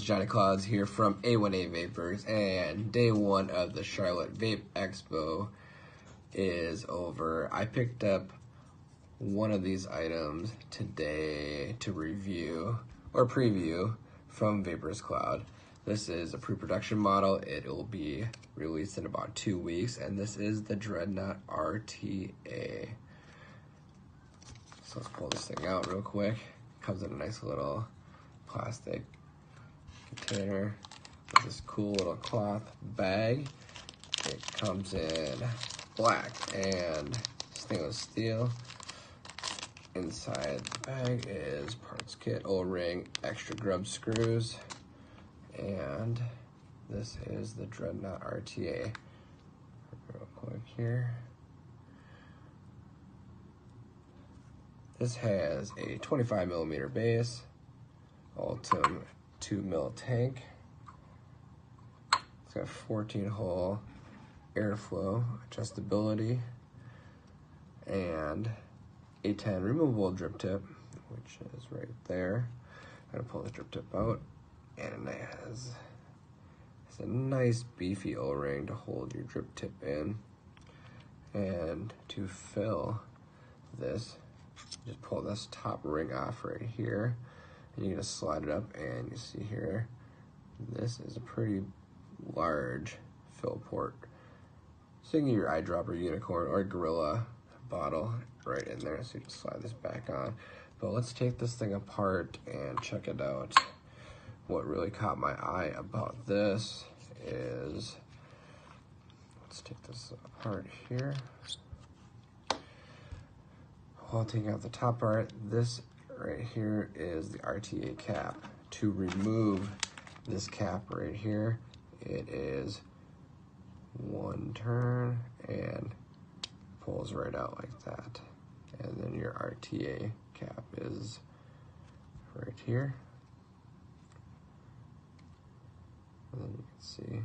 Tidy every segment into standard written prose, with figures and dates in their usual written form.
Johnny Claus here from A1A Vaperz, and day one of the Charlotte Vape Expo is over. I picked up one of these items today to review or preview from Vaperz Cloud. This is a pre-production model. It will be released in about 2 weeks, and this is the Dreadnaught Rta. So let's pull this thing out real quick. Comes in a nice little plastic container with this cool little cloth bag. It comes in black and stainless steel. Inside the bag is parts kit, O-ring, extra grub screws, and this is the Dreadnaught Rta. Real quick here. This has a 25mm base, Ultim 2mm tank. It's got 14-hole airflow adjustability and a 10 removable drip tip, which is right there. I'm gonna pull the drip tip out, and it has a nice beefy O-ring to hold your drip tip in. And to fill this, just pull this top ring off right here, and you're gonna slide it up, and you see here, this is a pretty large fill port. So you can get your eyedropper, unicorn, or gorilla bottle right in there. So you just slide this back on. But let's take this thing apart and check it out. What really caught my eye about this is, let's take this apart here. While taking out the top part, this right here is the RTA cap. To remove this cap right here, it is one turn and pulls right out like that. And then your RTA cap is right here. And then you can see.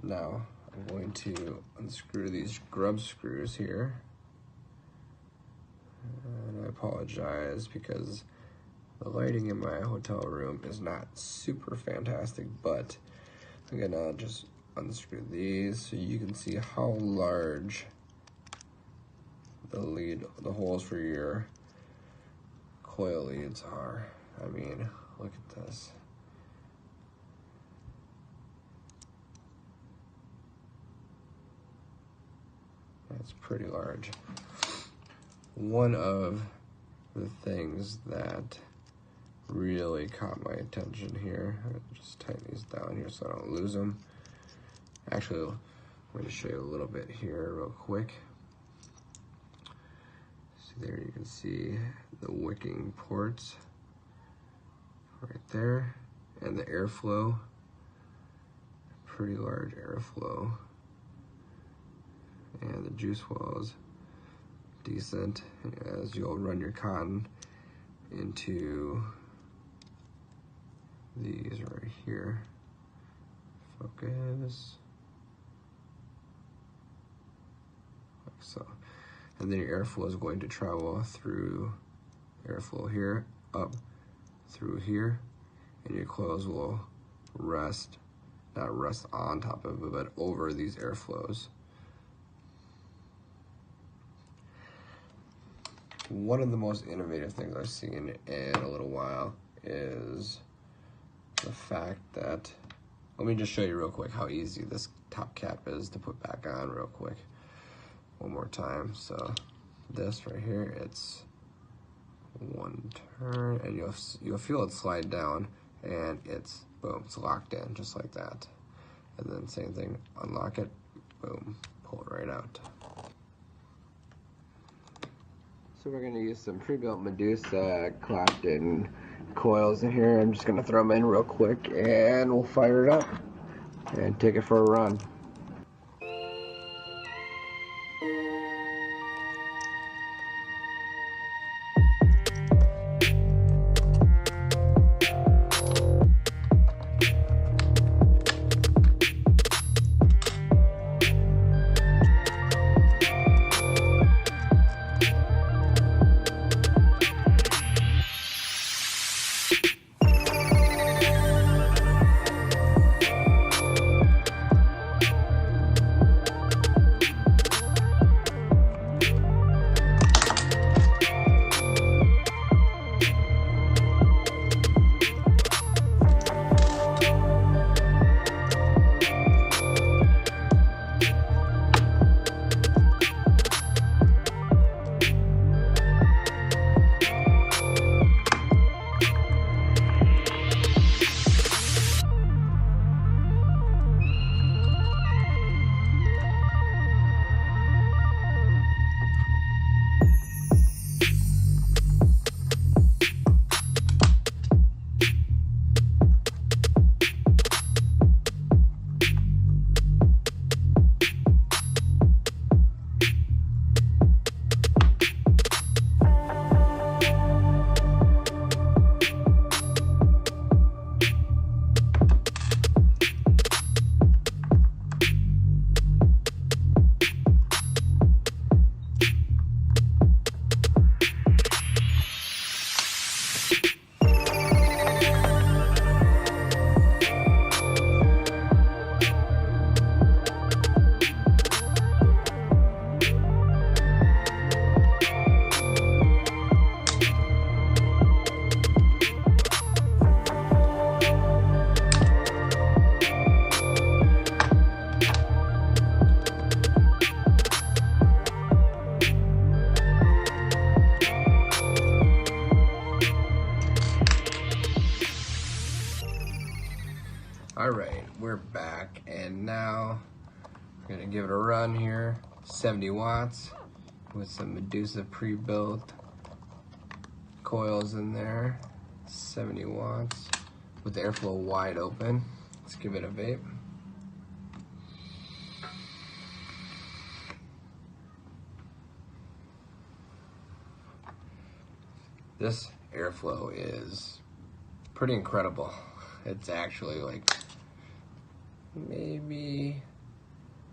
Now I'm going to unscrew these grub screws here. And I apologize because the lighting in my hotel room is not super fantastic, but I'm gonna just unscrew these so you can see how large the holes for your coil leads are. I mean, look at this. It's pretty large. One of the things that really caught my attention here, I'll just tighten these down here so I don't lose them. Actually, I'm going to show you a little bit here real quick. See there, you can see the wicking ports right there, and the airflow, pretty large airflow, and the juice wells decent, as you'll run your cotton into these right here. Focus. Like so. And then your airflow is going to travel through airflow here, up through here, and your coils will rest, not rest on top of it, but over these airflows. One of the most innovative things I've seen in a little while is the fact that, let me just show you real quick how easy this top cap is to put back on real quick. One more time. So this right here, it's one turn, and you'll feel it slide down, and it's boom, it's locked in just like that. And then same thing, unlock it, boom, pull it right out. So we're gonna use some pre-built Medusa Clapton coils in here. I'm just gonna throw them in real quick, and we'll fire it up and take it for a run. we're back, and now we're gonna give it a run here. 70 watts with some Medusa pre-built coils in there. 70 watts with the airflow wide open. Let's give it a vape. This airflow is pretty incredible. It's actually like, maybe,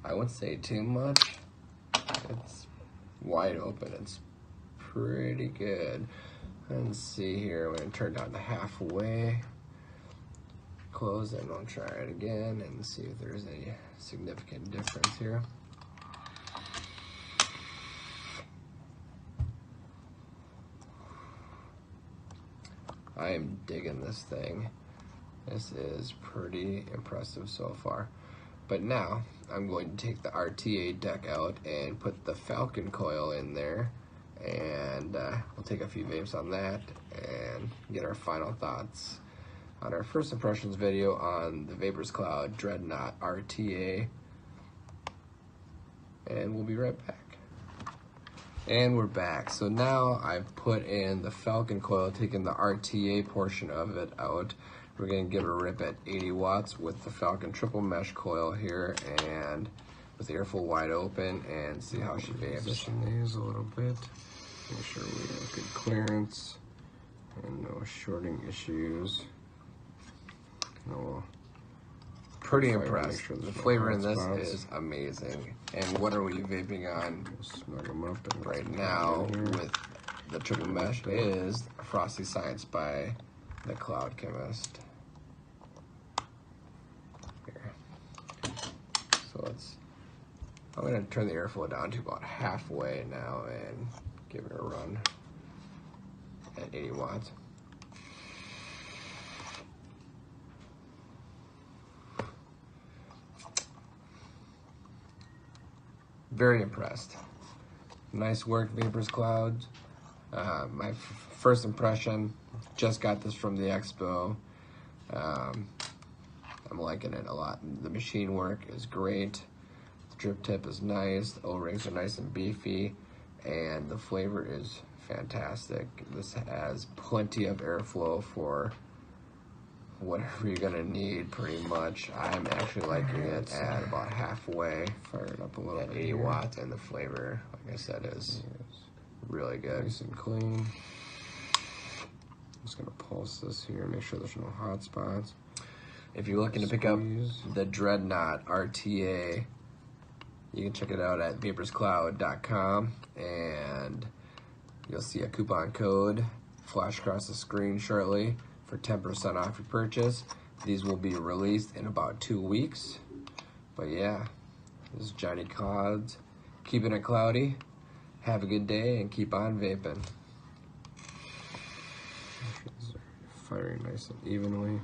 I wouldn't say too much. It's wide open, it's pretty good. Let's see here, I'm gonna turn down to halfway. Close it, and I'll try it again and see if there's any significant difference here. I am digging this thing. This is pretty impressive so far. But now, I'm going to take the RTA deck out and put the Falcon coil in there. And we'll take a few vapes on that and get our final thoughts on our first impressions video on the Vaperz Cloud Dreadnaught Rta. And we'll be right back. And we're back. So now I've put in the Falcon coil, taking the RTA portion of it out. We're gonna give it a rip at 80 watts with the Falcon triple mesh coil here, and with the airflow wide open, and see how she vapes. Position these a little bit. Make sure we have good clearance and no shorting issues. No. Pretty impressed. Sure the flavor in this is amazing. And what are we vaping on right now with the triple mesh is Frosty Science by the Cloud Chemist. Here. So I'm gonna turn the airflow down to about halfway now and give it a run at 80 watts. Very impressed. Nice work, Vaperz Cloud. My first impression, just got this from the expo. I'm liking it a lot. The machine work is great. The drip tip is nice. The O-rings are nice and beefy. And the flavor is fantastic. This has plenty of airflow for whatever you're gonna need, pretty much. I'm actually liking it at about halfway. Fire it up a little bit. At 80 watts, and the flavor, like I said, is really good. Nice and clean. I'm just gonna pulse this here, make sure there's no hot spots. If you're looking to pick up the Dreadnaught Rta, you can check it out at vaperzcloud.com, and you'll see a coupon code flash across the screen shortly for 10% off your purchase. These will be released in about 2 weeks. But yeah, this is Johnny Clouds, keeping it cloudy. Have a good day and keep on vaping. Firing nice and evenly.